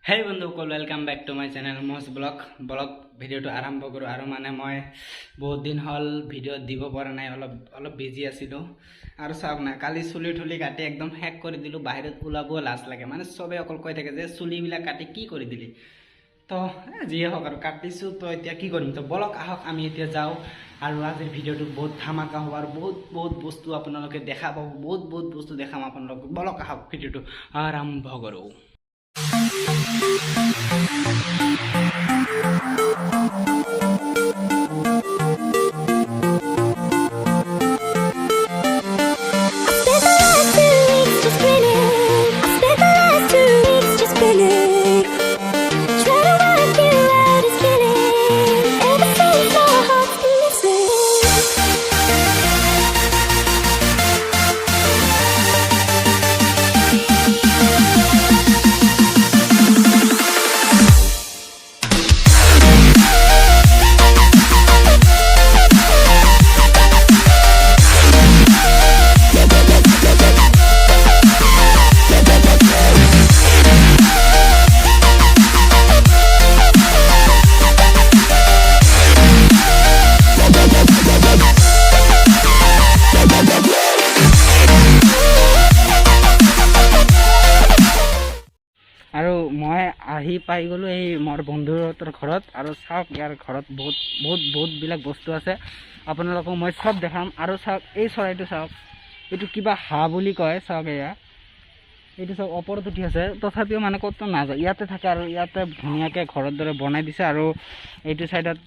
হেই বন্ধুসকল, welcome back to my channel মজ blog ভিডিঅ'টো আৰম্ভ কৰোঁ। আৰু মানে মই বহুত দিন হ'ল ভিডিঅ' দিব পৰা নাই, অলপ বিজি আছিলোঁ। আৰু চাওক না, কালি চুলি তুলি কাটি একদম শেষ কৰি দিলোঁ। বাহিৰত ওলাবও লাজ লাগে, মানে চবেই অকল কৈ থাকে যে চুলিবিলাক কাটি কি কৰি দিলি। তো যিয়ে হওক আৰু কাটিছোঁ, তো এতিয়া কি কৰিম। তো বলক আহক আমি এতিয়া যাওঁ। আৰু আজিৰ ভিডিঅ'টো বহুত ধামাকা হ'ব আৰু বহুত বস্তু আপোনালোকে দেখা পাব, বহুত বস্তু দেখাম আপোনালোকক। বলক আহক ভিডিঅ'টো আৰম্ভ কৰোঁ। আৰু মই আহি পাই গ'লোঁ এই মোৰ বন্ধুহঁতৰ ঘৰত। আৰু চাওক, ইয়াৰ ঘৰত বহুতবিলাক বস্তু আছে, আপোনালোকক মই চব দেখাম। আৰু চাওক, এই চৰাইটো চাওক, এইটো কিবা হাঁহ বুলি কয়। চাওক, এইটো চাওক ওপৰত উঠি আছে, তথাপিও মানে ক'তো নাযায়, ইয়াতে থাকে। আৰু ইয়াতে ধুনীয়াকৈ ঘৰৰ দৰে বনাই দিছে। আৰু এইটো ছাইডত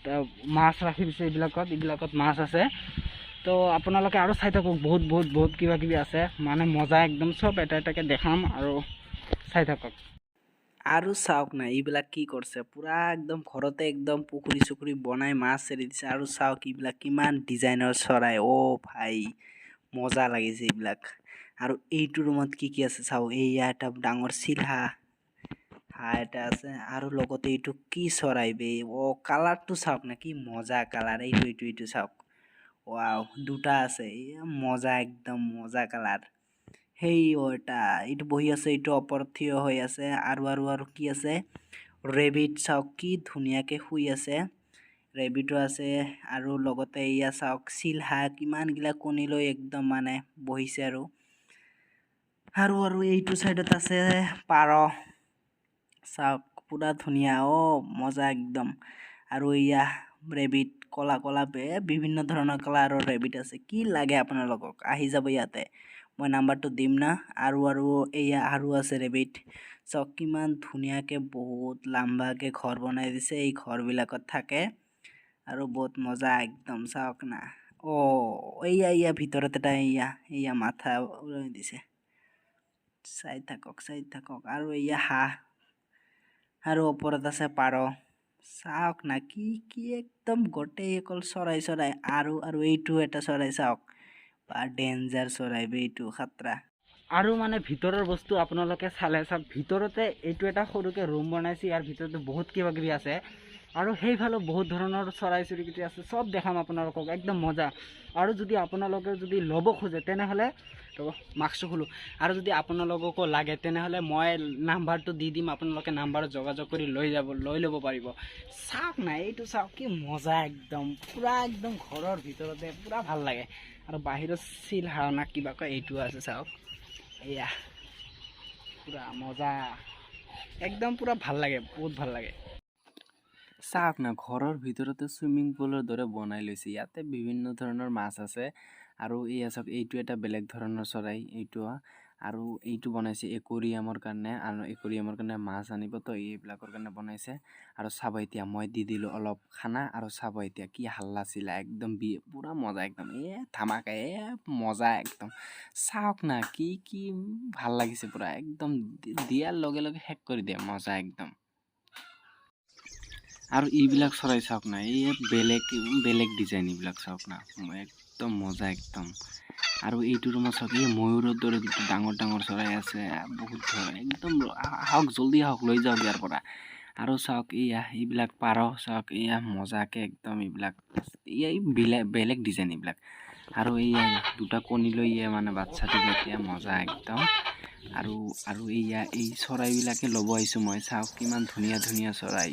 মাছ ৰাখি দিছে, এইবিলাকত মাছ আছে। তো আপোনালোকে আৰু চাই থাকক, বহুত কিবা কিবি আছে, মানে মজা একদম। চব এটাকে দেখাম আৰু চাই থাকক। আৰু চাওক না, এইবিলাক কি কৰিছে, পুৰা একদম ঘৰতে একদম পুখুৰী বনাই মাছ এৰি দিছে। আৰু চাওক, এইবিলাক কিমান ডিজাইনৰ চৰাই। ভাই মজা লাগিছে এইবিলাক। আৰু এইটো ৰুমত কি আছে চাওক, এইয়া এটা ডাঙৰ চিলহা হাঁহ এটা আছে। আৰু লগতে এইটো কি চৰাই বে, কালাৰটো চাওক না, কি মজা কালাৰ। এইটো চাওক, ৱাও, দুটা আছে, মজা একদম মজা কালাৰ। এটা এইটো বহি আছে, এইটো ওপৰত থিয় হৈ আছে। আৰু কি আছে, ৰেবিট চাওক, কি ধুনীয়াকে শুই আছে, ৰেবিটো আছে। আৰু লগতে এয়া চাওক, চিলহা কিমানগিলা কণী লৈ একদম মানে বহিছে। আৰু এইটো চাইডত আছে পাৰ, চাওক পুৰা ধুনীয়া, মজা একদম। আৰু এয়া ৰেবিট, কলা বিভিন্ন ধৰণৰ কালাৰৰ ৰেবিট আছে। কি লাগে আপোনালোকক, আহি যাব ইয়াতে, মই নাম্বাৰটো দিম না। আৰু আৰু আছে ৰেবিট, চাওক কিমান ধুনীয়াকে বহুত লাম্বাকে ঘৰ বনাই দিছে। এই ঘৰবিলাকত থাকে আৰু বহুত মজা একদম। চাওক না, এয়া ভিতৰত এটা এয়া মাথা উলাই দিছে। চাই থাকক। আৰু এয়া হাঁহ, আৰু ওপৰত আছে পাৰ। চাওক না, কি একদম গোটেই অকল চৰাই। আৰু এইটো এটা চৰাই চাওক, বা ডেঞ্জাৰ চৰাই বে, এইটো খাতৰা। আৰু মানে ভিতৰৰ বস্তু আপোনালোকে চালে চাওক, ভিতৰতে এইটো এটা সৰুকৈ ৰুম বনাইছে। ইয়াৰ ভিতৰতে বহুত কিবা কিবি আছে। আৰু সেইফালেও বহুত ধৰণৰ চৰাই চিৰিকটি আছে, চব দেখাম আপোনালোকক, একদম মজা। আৰু যদি আপোনালোকে ল'ব খোজে তেনেহ'লে মাস্কটো খোলো। আৰু যদি আপোনালোককো লাগে তেনেহ'লে মই নাম্বাৰটো দি দিম, আপোনালোকে নাম্বাৰত যোগাযোগ কৰি লৈ ল'ব পাৰিব। চাওক না, এইটো চাওক, কি মজা একদম, পুৰা একদম ঘৰৰ ভিতৰতে পুৰা ভাল লাগে। আৰু বাহিৰত চিলহা না কিবা কয়, এইটো আছে চাওক, এয়া পুৰা মজা একদম, পুৰা ভাল লাগে, বহুত ভাল লাগে। চাওক না, ঘৰৰ ভিতৰতে চুইমিং পুলৰ দৰে বনাই লৈছে। ইয়াতে বিভিন্ন ধৰণৰ মাছ আছে। আৰু চাওক, এইটো এটা বেলেগ ধৰণৰ চৰাই, আৰু এইটো বনাইছে একুৰিয়ামৰ কাৰণে। আৰু একুৰিয়ামৰ কাৰণে মাছ আনিব, তো এইবিলাকৰ কাৰণে বনাইছে। আৰু চাব, এতিয়া মই দি দিলোঁ অলপ খানা। আৰু চাব এতিয়া কি হাল্লা চিল্লা, একদম পুৰা মজা একদম, ধামাকা, মজা একদম। চাওক না, কি ভাল লাগিছে পুৰা একদম, দিয়াৰ লগে লগে শেষ কৰি দিয়ে, মজা একদম। আৰু এইবিলাক চৰাই চাওক না, বেলেগ ডিজাইন, এইবিলাক চাওক না, একদম মজা একদম। আৰু এইটো ৰুমত চাওক, ময়ূৰৰ দৰে ডাঙৰ চৰাই আছে, বহুত ধৰণৰ একদম। আহক, জল্দি আহক, লৈ যাওক ইয়াৰ পৰা। আৰু চাওক, এইবিলাক পাৰ, চাওক মজাকে একদম, এইবিলাক বেলেগ ডিজাইন এইবিলাক। আৰু দুটা কণী লৈ মানে বাচ্চা দিব, এতিয়া মজা একদম। আৰু আৰু এই চৰাইবিলাকে ল'ব আহিছোঁ মই। চাওক কিমান ধুনীয়া ধুনীয়া চৰাই।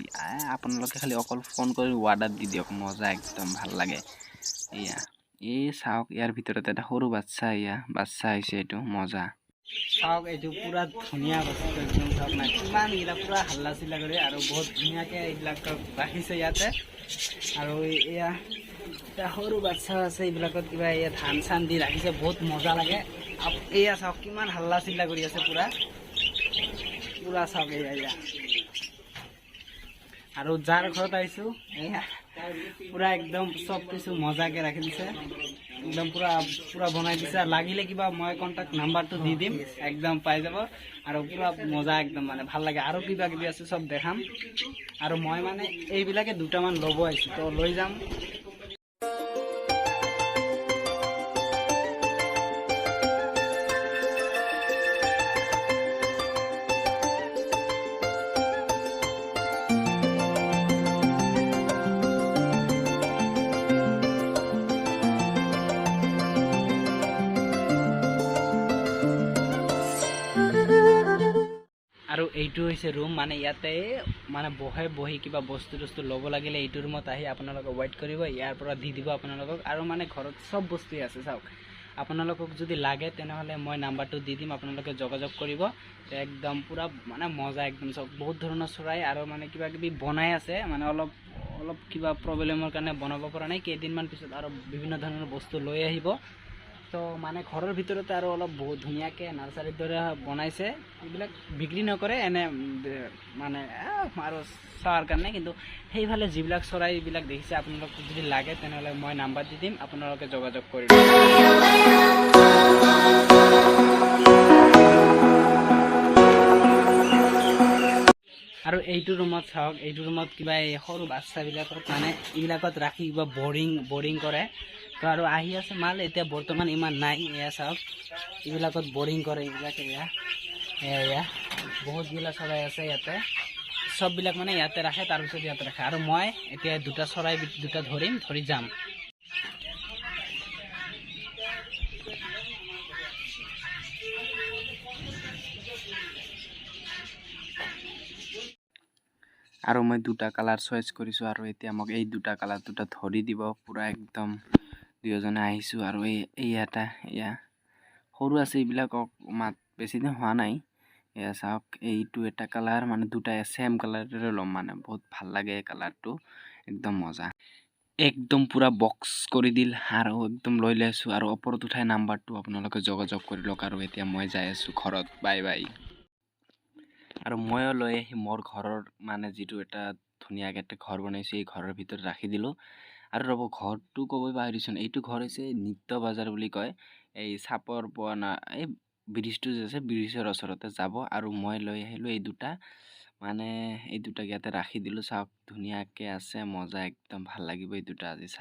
আপোনালোকে খালি অকল ফোন কৰি অৰ্ডাৰ দি দিয়ক, মজা একদম ভাল লাগে। এয়া এই চাওক, ইয়াৰ ভিতৰত এটা সৰু বাচ্চা আহিছে, এইটো মজা। চাওক এইটো পুৰা ধুনীয়া বস্তু একদম। চাওক না কিমান এইবিলাক পুৰা হাল্লা চিল্লা কৰি আৰু বহুত ধুনীয়াকৈ এইবিলাক ৰাখিছে ইয়াতে। আৰু এয়া এটা সৰু বাচ্চা আছে, এইবিলাকত কিবা এয়া ধান চান দি ৰাখিছে, বহুত মজা লাগে। এয়া চাওক কিমান হাল্লা চিল্লা কৰি আছে পুৰা পুৰা। চাওক এয়া আৰু যাৰ ঘৰত আহিছোঁ এয়া পুৰা একদম চব কিছু মজাকে ৰাখি দিছে, একদম পুৰা পুৰা বনাই দিছে। লাগিলে কিবা মই কণ্টেক্ট নাম্বাৰটো দি দিম, একদম পাই যাব। আৰু পুৰা মজা একদম, মানে ভাল লাগে। আৰু কিবা কিবি আছে চব দেখাম। আৰু মই মানে এইবিলাকে দুটামান ল'ব আহিছোঁ, তো লৈ যাম। আৰু এইটো হৈছে ৰুম, মানে ইয়াতে মানে বহি কিবা বস্তু ল'ব লাগিলে এইটো ৰুমত আহি আপোনালোকে ৱেইট কৰিব, ইয়াৰ পৰা দি দিব আপোনালোকক। আৰু মানে ঘৰত চব বস্তুৱেই আছে। চাওক আপোনালোকক যদি লাগে তেনেহ'লে মই নাম্বাৰটো দি দিম, আপোনালোকে যোগাযোগ কৰিব। একদম পুৰা মানে মজা একদম। চাওক বহুত ধৰণৰ চৰাই আৰু মানে কিবা কিবি বনাই আছে, মানে অলপ কিবা প্ৰব্লেমৰ কাৰণে বনাব পৰা নাই। কেইদিনমান পিছত আৰু বিভিন্ন ধৰণৰ বস্তু লৈ আহিব। তো মানে ঘৰৰ ভিতৰতে আৰু অলপ বহুত ধুনীয়াকৈ নাৰ্চাৰীৰ দৰে বনাইছে। এইবিলাক বিক্ৰী নকৰে, এনে মানে আৰু চোৱাৰ কাৰণে। কিন্তু সেইফালে যিবিলাক চৰাইবিলাক দেখিছে, আপোনালোক যদি লাগে তেনেহ'লে মই নাম্বাৰ দি দিম, আপোনালোকে যোগাযোগ কৰিব। আৰু এইটো ৰুমত চাওক, এইটো ৰুমত কিবা এই সৰু বাচ্চাবিলাকক মানে এইবিলাকত ৰাখি কিবা বৰিং কৰে। তো আৰু আহি আছে মাল, এতিয়া বৰ্তমান ইমান নাই। এয়া চাওক এইবিলাকত বৰিং কৰে এইবিলাক। এয়া বহুতবিলাক চৰাই আছে ইয়াতে, চববিলাক মানে ইয়াতে ৰাখে, তাৰপিছত ইয়াতে ৰাখে। আৰু মই এতিয়া চৰাই দুটা ধৰি যাম। আৰু মই দুটা কালাৰ চইচ কৰিছোঁ, আৰু এতিয়া মোক এই কালাৰ দুটা ধৰি দিব পুৰা একদম। দুয়োজনে আহিছোঁ। আৰু এয়া সৰু আছে, এইবিলাকক বেছি দিন হোৱা নাই। এয়া চাওক এইটো এটা কালাৰ, মানে দুটা ছেম কালাৰৰে ল'ম, মানে বহুত ভাল লাগে এই কালাৰটো, একদম মজা। একদম পুৰা বক্স কৰি দিল আৰু একদম লৈ আছোঁ। আৰু ওপৰত উঠাই নাম্বাৰটো আপোনালোকে যোগাযোগ কৰি লওক। আৰু এতিয়া মই যাই আছোঁ ঘৰত, বাই বাই। আৰু ময়ো লৈ আহি মোৰ ঘৰৰ মানে যিটো এটা ধুনীয়াকৈ এটা ঘৰ বনাইছোঁ, এই ঘৰৰ ভিতৰত ৰাখি দিলোঁ। আৰু ৰ'ব, ঘৰটো ক'বই পাহৰিছোঁন, এইটো ঘৰ হৈছে নিত্য বজাৰ বুলি কয়। এই চাপৰ পোৱানা এই ব্ৰিজটো যে আছে, ব্ৰিজৰ ওচৰতে যাব। আৰু মই লৈ আহিলোঁ এই দুটা, মানে এই দুটাক ইয়াতে ৰাখি দিলোঁ। চাওক ধুনীয়াকৈ আছে, মজা একদম ভাল লাগিব এই দুটা আজি।